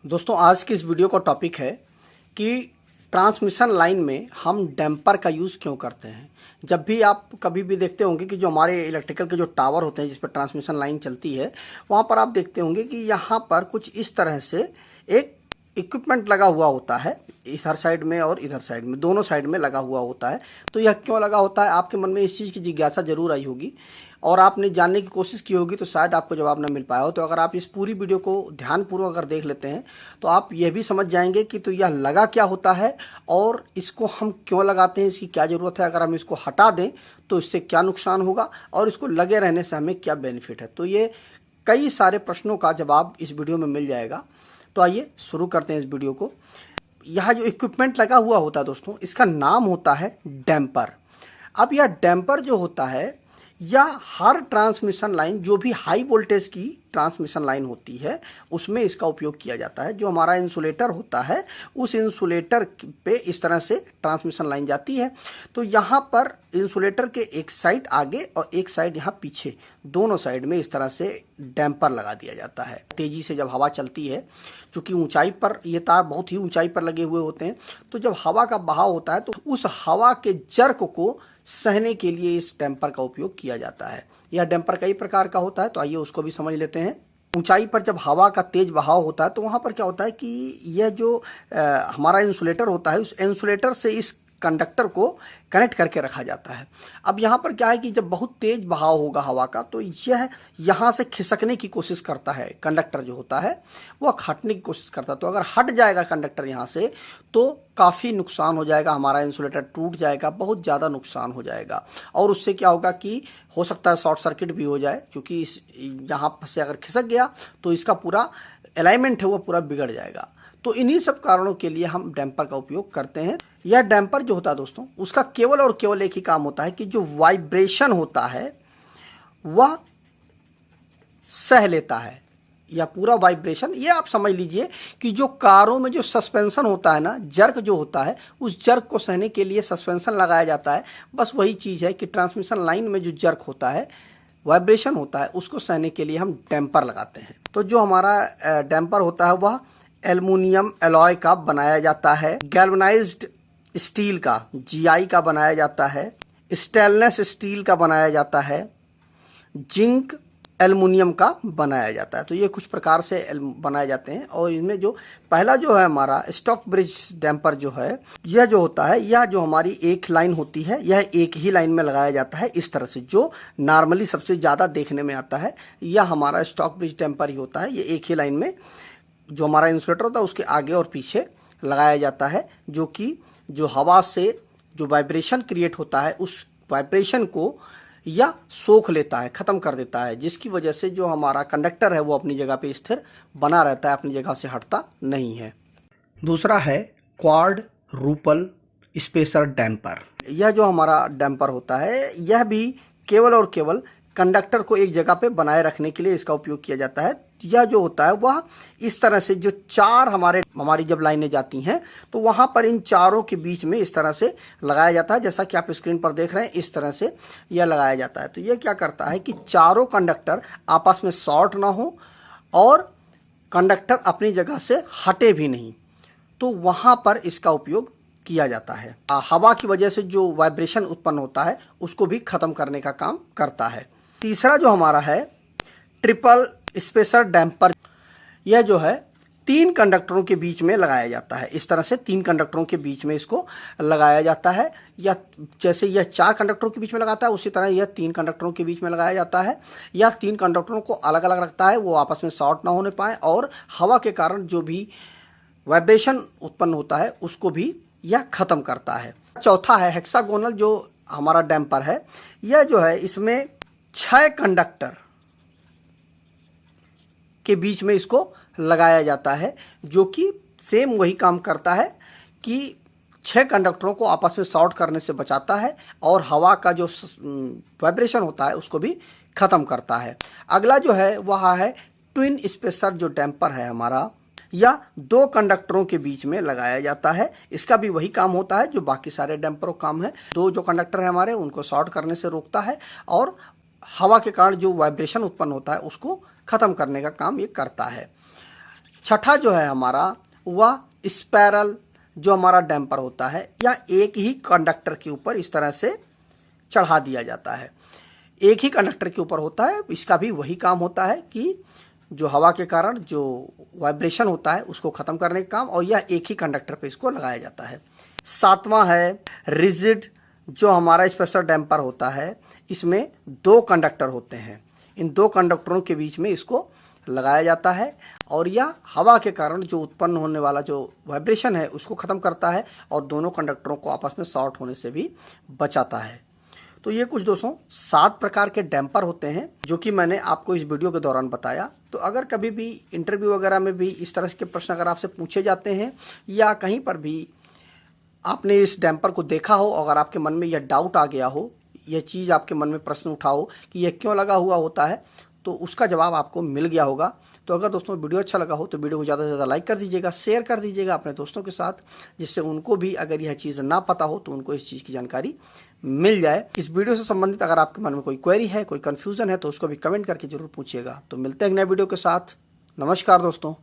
दोस्तों आज की इस वीडियो का टॉपिक है कि ट्रांसमिशन लाइन में हम डैम्पर का यूज़ क्यों करते हैं। जब भी आप कभी भी देखते होंगे कि जो हमारे इलेक्ट्रिकल के जो टावर होते हैं जिस पर ट्रांसमिशन लाइन चलती है, वहाँ पर आप देखते होंगे कि यहाँ पर कुछ इस तरह से एक इक्विपमेंट लगा हुआ होता है, इधर साइड में और इधर साइड में, दोनों साइड में लगा हुआ होता है। तो यह क्यों लगा होता है, आपके मन में इस चीज़ की जिज्ञासा जरूर आई होगी और आपने जानने की कोशिश की होगी, तो शायद आपको जवाब ना मिल पाया हो। तो अगर आप इस पूरी वीडियो को ध्यानपूर्वक अगर देख लेते हैं तो आप यह भी समझ जाएंगे कि तो यह लगा क्या होता है और इसको हम क्यों लगाते हैं, इसकी क्या ज़रूरत है, अगर हम इसको हटा दें तो इससे क्या नुकसान होगा और इसको लगे रहने से हमें क्या बेनिफिट है। तो ये कई सारे प्रश्नों का जवाब इस वीडियो में मिल जाएगा। तो आइए शुरू करते हैं इस वीडियो को। यह जो इक्विपमेंट लगा हुआ होता है दोस्तों, इसका नाम होता है डैम्पर। अब यह डैम्पर जो होता है या हर ट्रांसमिशन लाइन, जो भी हाई वोल्टेज की ट्रांसमिशन लाइन होती है उसमें इसका उपयोग किया जाता है। जो हमारा इंसुलेटर होता है उस इंसुलेटर पे इस तरह से ट्रांसमिशन लाइन जाती है। तो यहाँ पर इंसुलेटर के एक साइड आगे और एक साइड यहाँ पीछे, दोनों साइड में इस तरह से डैम्पर लगा दिया जाता है। तेज़ी से जब हवा चलती है, चूँकि ऊंचाई पर ये तार बहुत ही ऊंचाई पर लगे हुए होते हैं, तो जब हवा का बहाव होता है तो उस हवा के जर्क को सहने के लिए इस डैम्पर का उपयोग किया जाता है। यह डैम्पर कई प्रकार का होता है, तो आइए उसको भी समझ लेते हैं। ऊंचाई पर जब हवा का तेज बहाव होता है तो वहाँ पर क्या होता है कि यह जो हमारा इंसुलेटर होता है, उस इंसुलेटर से इस कंडक्टर को कनेक्ट करके रखा जाता है। अब यहाँ पर क्या है कि जब बहुत तेज बहाव होगा हवा का, तो यह यहाँ से खिसकने की कोशिश करता है। कंडक्टर जो होता है वह हटने की कोशिश करता है। तो अगर हट जाएगा कंडक्टर यहाँ से तो काफ़ी नुकसान हो जाएगा, हमारा इंसुलेटर टूट जाएगा, बहुत ज़्यादा नुकसान हो जाएगा। और उससे क्या होगा कि हो सकता है शॉर्ट सर्किट भी हो जाए, क्योंकि इस यहाँ से अगर खिसक गया तो इसका पूरा अलाइनमेंट है वो पूरा बिगड़ जाएगा। तो इन्हीं सब कारणों के लिए हम डैम्पर का उपयोग करते हैं। यह डैम्पर जो होता है दोस्तों, उसका केवल और केवल एक ही काम होता है कि जो वाइब्रेशन होता है वह सह लेता है। यह पूरा वाइब्रेशन, ये आप समझ लीजिए कि जो कारों में जो सस्पेंशन होता है ना, जर्क जो होता है, उस जर्क को सहने के लिए सस्पेंशन लगाया जाता है। बस वही चीज़ है कि ट्रांसमिशन लाइन में जो जर्क होता है, वाइब्रेशन होता है, उसको सहने के लिए हम डैम्पर लगाते हैं। तो जो हमारा डैम्पर होता है वह एल्युमिनियम एलॉय का बनाया जाता है, गैल्वनाइज्ड स्टील का, जीआई का बनाया जाता है, स्टेनलेस स्टील का बनाया जाता है, जिंक एल्युमिनियम का बनाया जाता है। तो ये कुछ प्रकार से बनाए जाते हैं। और इनमें जो पहला जो है हमारा स्टॉक ब्रिज डैम्पर जो है, यह जो होता है, यह जो हमारी एक लाइन होती है, यह एक ही लाइन में लगाया जाता है इस तरह से, जो नॉर्मली सबसे ज़्यादा देखने में आता है। यह हमारा स्टॉक ब्रिज डैम्पर ही होता है। ये एक ही लाइन में जो हमारा इंसुलेटर होता है उसके आगे और पीछे लगाया जाता है, जो कि जो हवा से जो वाइब्रेशन क्रिएट होता है उस वाइब्रेशन को या सोख लेता है, ख़त्म कर देता है, जिसकी वजह से जो हमारा कंडक्टर है वो अपनी जगह पे स्थिर बना रहता है, अपनी जगह से हटता नहीं है। दूसरा है क्वाड रूपल स्पेसर डैम्पर। यह जो हमारा डैम्पर होता है, यह भी केवल और केवल कंडक्टर को एक जगह पे बनाए रखने के लिए इसका उपयोग किया जाता है। यह जो होता है वह इस तरह से, जो चार हमारी जब लाइनें जाती हैं तो वहाँ पर इन चारों के बीच में इस तरह से लगाया जाता है, जैसा कि आप स्क्रीन पर देख रहे हैं, इस तरह से यह लगाया जाता है। तो यह क्या करता है कि चारों कंडक्टर आपस में शॉर्ट ना हो और कंडक्टर अपनी जगह से हटे भी नहीं, तो वहाँ पर इसका उपयोग किया जाता है। हवा की वजह से जो वाइब्रेशन उत्पन्न होता है उसको भी ख़त्म करने का काम करता है। तीसरा जो हमारा है ट्रिपल स्पेसर डैम्पर। यह जो है 3 कंडक्टरों के बीच में लगाया जाता है। इस तरह से 3 कंडक्टरों के बीच में इसको लगाया जाता है, या जैसे यह 4 कंडक्टरों के बीच में लगाता है उसी तरह यह 3 कंडक्टरों के बीच में लगाया जाता है। यह 3 कंडक्टरों को अलग अलग रखता है, वो आपस में शॉर्ट ना होने पाए और हवा के कारण जो भी वाइब्रेशन उत्पन्न होता है उसको भी यह ख़त्म करता है। चौथा है हेक्सागोनल जो हमारा डैम्पर है। यह जो है इसमें 6 कंडक्टर के बीच में इसको लगाया जाता है, जो कि सेम वही काम करता है कि 6 कंडक्टरों को आपस में शॉर्ट करने से बचाता है और हवा का जो वाइब्रेशन होता है उसको भी ख़त्म करता है। अगला जो है वह है ट्विन स्पेसर जो डैम्पर है हमारा, या 2 कंडक्टरों के बीच में लगाया जाता है। इसका भी वही काम होता है जो बाकी सारे डैम्परों का काम है। 2 जो कंडक्टर है हमारे उनको शॉर्ट करने से रोकता है और हवा के कारण जो वाइब्रेशन उत्पन्न होता है उसको ख़त्म करने का काम ये करता है। छठा जो है हमारा वह स्पैरल जो हमारा डैम्पर होता है, या एक ही कंडक्टर के ऊपर इस तरह से चढ़ा दिया जाता है। एक ही कंडक्टर के ऊपर होता है, इसका भी वही काम होता है कि जो हवा के कारण जो वाइब्रेशन होता है उसको ख़त्म करने का काम, और यह एक ही कंडक्टर पे इसको लगाया जाता है। सातवां है रिजिड जो हमारा स्पेशल डैम्पर होता है, इसमें 2 कंडक्टर होते हैं। इन 2 कंडक्टरों के बीच में इसको लगाया जाता है और यह हवा के कारण जो उत्पन्न होने वाला जो वाइब्रेशन है उसको ख़त्म करता है और दोनों कंडक्टरों को आपस में शॉर्ट होने से भी बचाता है। तो ये कुछ दोस्तों 7 प्रकार के डैम्पर होते हैं जो कि मैंने आपको इस वीडियो के दौरान बताया। तो अगर कभी भी इंटरव्यू वगैरह में भी इस तरह के प्रश्न अगर आपसे पूछे जाते हैं या कहीं पर भी आपने इस डैम्पर को देखा हो, अगर आपके मन में यह डाउट आ गया हो, यह चीज़ आपके मन में प्रश्न उठा हो कि यह क्यों लगा हुआ होता है, तो उसका जवाब आपको मिल गया होगा। तो अगर दोस्तों वीडियो अच्छा लगा हो तो वीडियो को ज़्यादा से ज़्यादा लाइक कर दीजिएगा, शेयर कर दीजिएगा अपने दोस्तों के साथ, जिससे उनको भी अगर यह चीज़ ना पता हो तो उनको इस चीज़ की जानकारी मिल जाए। इस वीडियो से संबंधित अगर आपके मन में कोई क्वेरी है, कोई कन्फ्यूज़न है तो उसको भी कमेंट करके जरूर पूछिएगा। तो मिलते हैं नए वीडियो के साथ। नमस्कार दोस्तों।